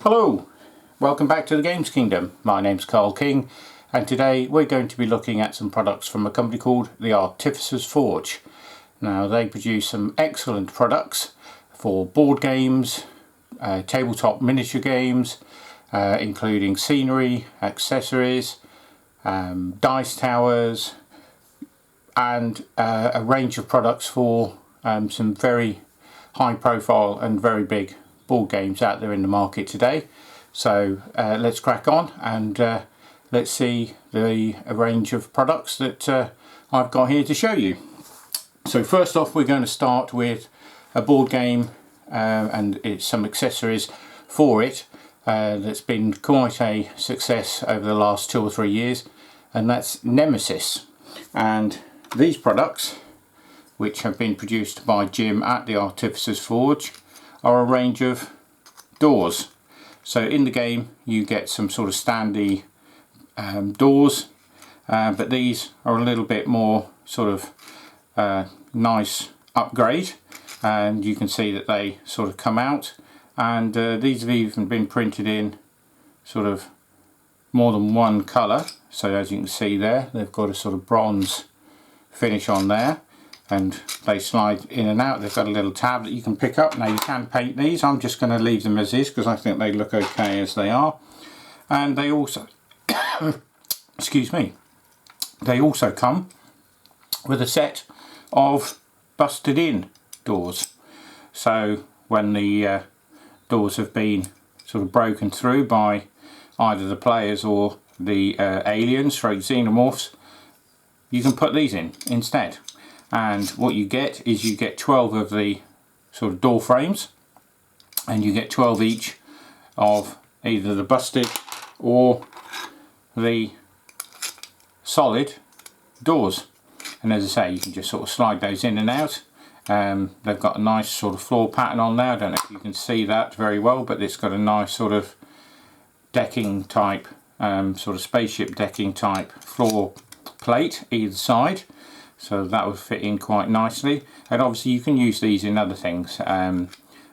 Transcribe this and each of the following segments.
Hello, welcome back to the Games Kingdom. My name's Carl King, and today we're going to be looking at some products from a company called the Artificers Forge. Now, they produce some excellent products for board games, tabletop miniature games, including scenery, accessories, dice towers, and a range of products for some very high profile and very big board games out there in the market today. So let's crack on and let's see the range of products that I've got here to show you. So first off, we're going to start with a board game and it's some accessories for it that's been quite a success over the last 2 or 3 years, and that's Nemesis. And these products, which have been produced by Jim at the Artificers Forge, are a range of doors. So in the game you get some sort of standy doors, but these are a little bit more sort of nice upgrade, and you can see that they sort of come out, and these have even been printed in sort of more than one colour. So as you can see there, they've got a sort of bronze finish on there, and they slide in and out. They've got a little tab that you can pick up. Now, you can paint these. I'm just going to leave them as is because I think they look okay as they are. And they also excuse me, they also come with a set of busted in doors. So when the doors have been sort of broken through by either the players or the aliens, stroke xenomorphs, you can put these in instead. And what you get is you get 12 of the sort of door frames, and you get 12 each of either the busted or the solid doors. And as I say, you can just sort of slide those in and out. They've got a nice sort of floor pattern on there. I don't know if you can see that very well, but it's got a nice sort of decking type, sort of spaceship decking type floor plate either side. So that would fit in quite nicely, and obviously you can use these in other things. I'm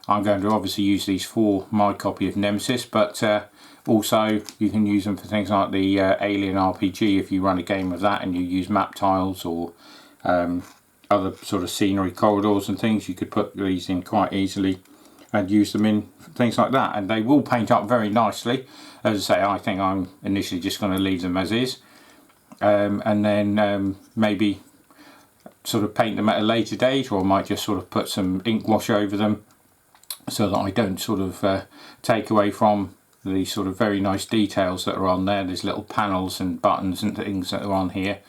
going to obviously use these for my copy of Nemesis, but also you can use them for things like the Alien RPG if you run a game of that and you use map tiles or other sort of scenery corridors and things. You could put these in quite easily and use them in things like that, and they will paint up very nicely. As I say, I think I'm initially just going to leave them as is, and then maybe sort of paint them at a later date, or I might just sort of put some ink wash over them so that I don't sort of take away from the sort of very nice details that are on there. There's little panels and buttons and things that are on here.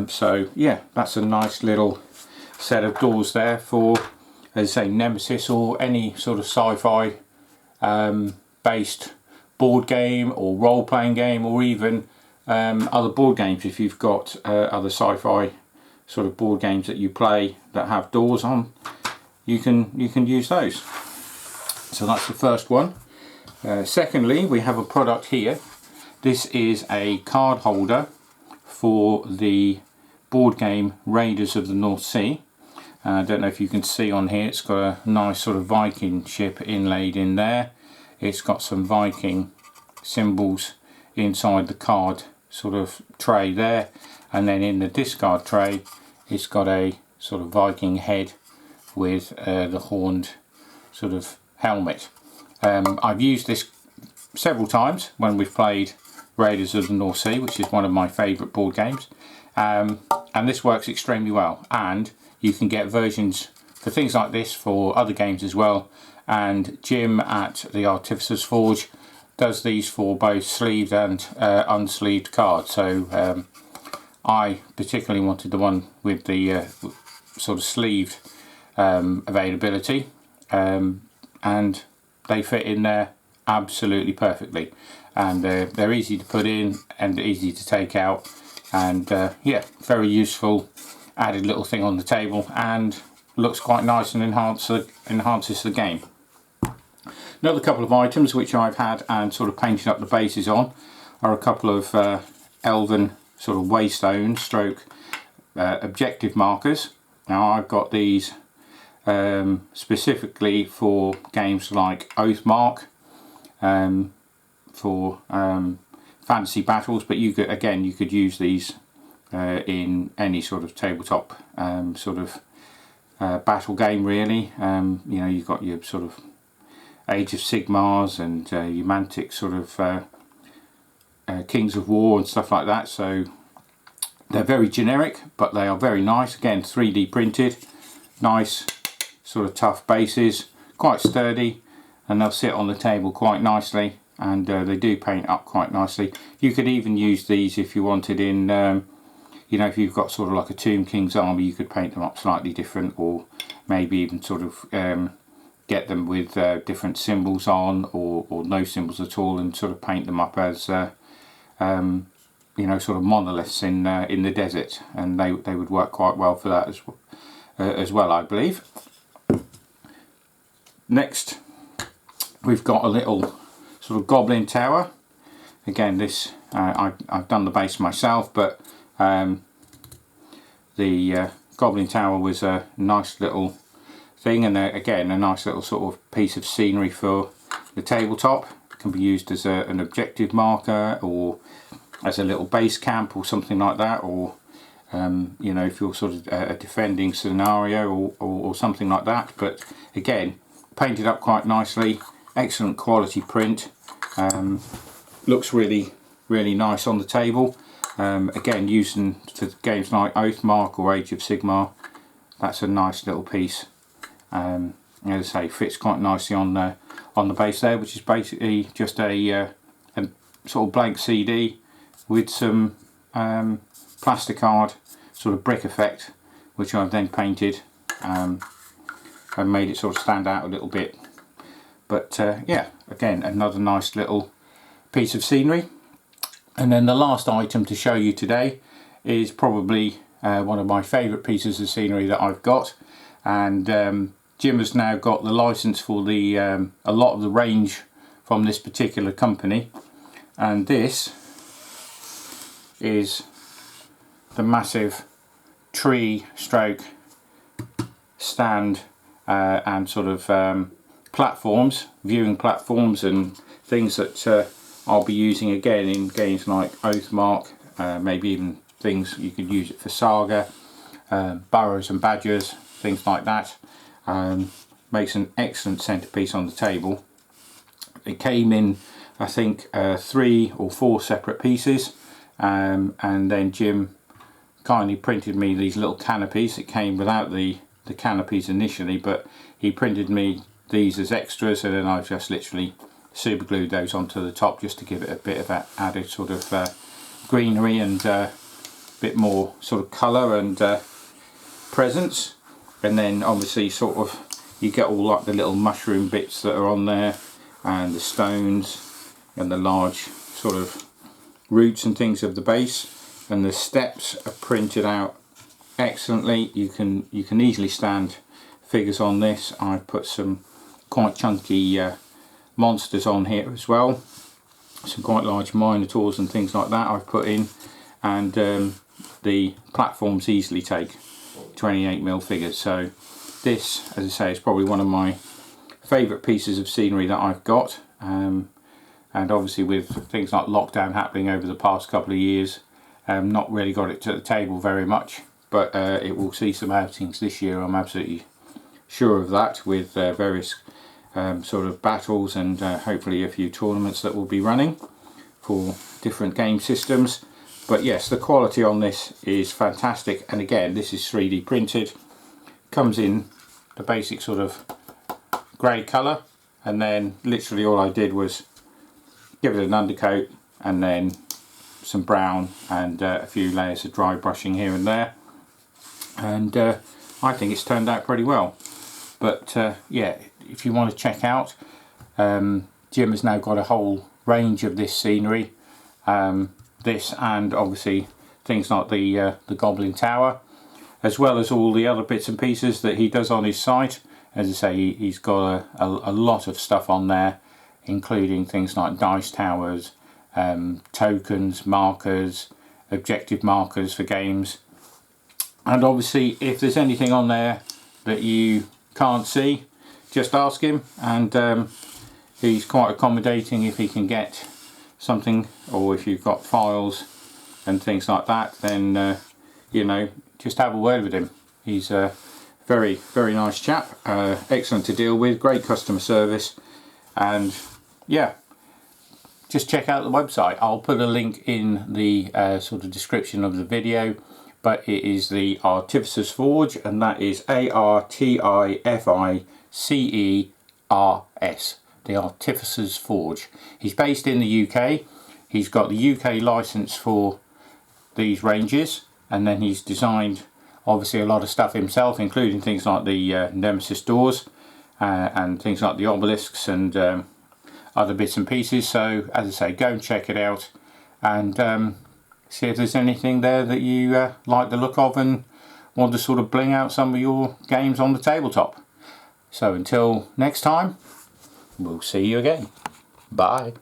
So yeah, that's a nice little set of doors there for, as I say, Nemesis or any sort of sci-fi based board game or role-playing game, or even other board games. If you've got other sci-fi sort of board games that you play that have doors on, you can use those. So that's the first one. Secondly, we have a product here. This is a card holder for the board game Raiders of the North Sea. I don't know if you can see on here, it's got a nice sort of Viking ship inlaid in there. It's got some Viking symbols inside the card sort of tray there, and then in the discard tray it's got a sort of Viking head with the horned sort of helmet. I've used this several times when we've played Raiders of the North Sea, which is one of my favourite board games, and this works extremely well. And you can get versions for things like this for other games as well, and Jim at the Artificers Forge does these for both sleeved and unsleeved cards. So I particularly wanted the one with the sort of sleeved availability, and they fit in there absolutely perfectly, and they're easy to put in and easy to take out, and yeah, very useful added little thing on the table, and looks quite nice and enhances the game. Another couple of items which I've had and sort of painted up the bases on are a couple of elven sort of waystone stroke objective markers. Now, I've got these specifically for games like Oathmark for fantasy battles, but you could use these in any sort of tabletop battle game really. You know, you've got your sort of Age of Sigmars and your Mantic sort of Kings of War and stuff like that. So they're very generic, but they are very nice. Again, 3D printed, nice sort of tough bases, quite sturdy, and they'll sit on the table quite nicely, and they do paint up quite nicely. You could even use these if you wanted in, you know, if you've got sort of like a Tomb King's army, you could paint them up slightly different, or maybe even sort of get them with different symbols on, or no symbols at all, and sort of paint them up as you know, sort of monoliths in the desert, and they would work quite well for that as well, I believe. Next, we've got a little sort of Goblin Tower. Again, this I've done the base myself, but the Goblin Tower was a nice little thing, and again, a nice little sort of piece of scenery for the tabletop. It can be used as an objective marker, or as a little base camp or something like that, or you know, if you're sort of a defending scenario or something like that. But again, painted up quite nicely, excellent quality print, looks really nice on the table. Again, using for games like Oathmark or Age of Sigmar, that's a nice little piece. As I say, fits quite nicely on the base there, which is basically just a sort of blank CD with some plasticard sort of brick effect, which I've then painted and made it sort of stand out a little bit. But yeah, again, another nice little piece of scenery. And then the last item to show you today is probably one of my favourite pieces of scenery that I've got, and Jim has now got the license for the a lot of the range from this particular company, and this is the massive tree stroke stand and sort of platforms, viewing platforms and things that I'll be using again in games like Oathmark, maybe even things you could use it for Saga, Burrows and Badgers, things like that. Makes an excellent centerpiece on the table. It came in, I think, 3 or 4 separate pieces, and then Jim kindly printed me these little canopies. It came without the canopies initially, but he printed me these as extras, and then I've just literally super glued those onto the top just to give it a bit of that added sort of greenery and a bit more sort of colour and presence. And then obviously sort of you get all like the little mushroom bits that are on there, and the stones and the large sort of roots and things of the base, and the steps are printed out excellently. You can easily stand figures on this. I've put some quite chunky monsters on here as well, some quite large minotaurs and things like that I've put in, and the platforms easily take 28mm figures. So this, as I say, is probably one of my favourite pieces of scenery that I've got, and obviously with things like lockdown happening over the past couple of years, not really got it to the table very much, but it will see some outings this year, I'm absolutely sure of that, with various sort of battles and hopefully a few tournaments that will be running for different game systems. But yes, the quality on this is fantastic, and again, this is 3D printed, comes in the basic sort of grey colour, and then literally all I did was give it an undercoat and then some brown and a few layers of dry brushing here and there, and I think it's turned out pretty well. But yeah, if you want to check out, Jim has now got a whole range of this scenery, this and obviously things like the Goblin Tower, as well as all the other bits and pieces that he does on his site. As I say, he's got a lot of stuff on there, including things like dice towers, tokens, markers, objective markers for games. And obviously, if there's anything on there that you can't see, just ask him, and he's quite accommodating if he can get something, or if you've got files and things like that, then you know, just have a word with him. He's a very nice chap, excellent to deal with, great customer service, and yeah, just check out the website. I'll put a link in the sort of description of the video, but it is the Artificers Forge, and that is ARTIFICERS, the Artificers Forge. He's based in the UK. He's got the UK license for these ranges, and then he's designed obviously a lot of stuff himself, including things like the Nemesis doors and things like the obelisks and other bits and pieces. So as I say, go and check it out and see if there's anything there that you like the look of and want to sort of bling out some of your games on the tabletop. So until next time, we'll see you again. Bye.